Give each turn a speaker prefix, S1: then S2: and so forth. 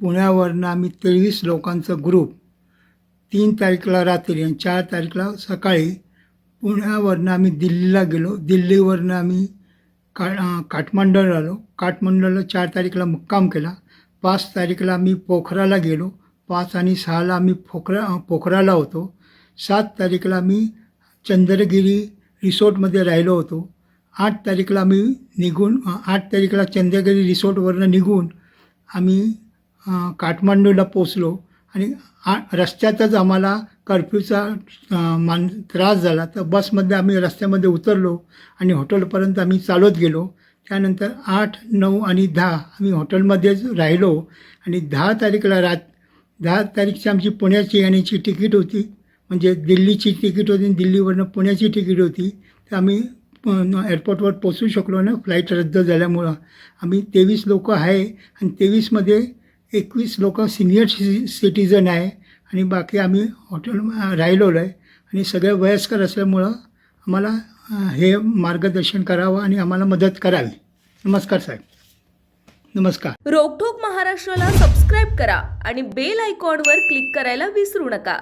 S1: पुण्यावरनं आम्ही 23 लोकांचा ग्रुप 3 तारीखला रात्री आणि 4 तारीखला सकाळी पुण्यावरनं आम्ही दिल्लीला गेलो. दिल्लीवरनं आम्ही काठमांडूला आलो. काठमांडूला 4 तारीखला मुक्काम केला. 5 तारीखला आम्ही पोखराला गेलो. 5 आणि 6ला आम्ही पोखराला होतो. 7 तारीखला आम्ही चंद्रगिरी रिसॉर्टमध्ये राहिलो होतो. 8 तारीखला आम्ही 8 तारीखला चंद्रगिरी रिसॉर्टवरनं निघून आम्ही काठमांडूला पोचलो आणि रस्त्यातच आम्हाला कर्फ्यूचा त्रास झाला. तर बसमध्ये आम्ही रस्त्यामध्ये उतरलो आणि हॉटेलपर्यंत आम्ही चालत गेलो. त्यानंतर 8, 9 आणि 10 आम्ही हॉटेलमध्येच राहिलो आणि 10 तारीखला 10 तारीखची आमची पुण्याची येण्याची तिकीट होती. म्हणजे दिल्लीची तिकीट होती, दिल्लीवरनं पुण्याची तिकीट होती. तर आम्ही एअरपोर्टवर पोचू शकलो ना, फ्लाईट रद्द झाल्यामुळं. आम्ही 23 लोकं आहे आणि 23मध्ये 21 लोकं सिनियर सिटीजन आहे आणि बाकी आम्ही हॉटेल राहिलेलो आहे आणि सगळे वयस्कर असल्यामुळं आम्हाला हे मार्गदर्शन करावं आणि आम्हाला मदत करावी. नमस्कार साहेब. नमस्कार.
S2: रोकठोक महाराष्ट्राला सबस्क्राईब करा आणि बेल आयकॉनवर क्लिक करायला विसरू नका.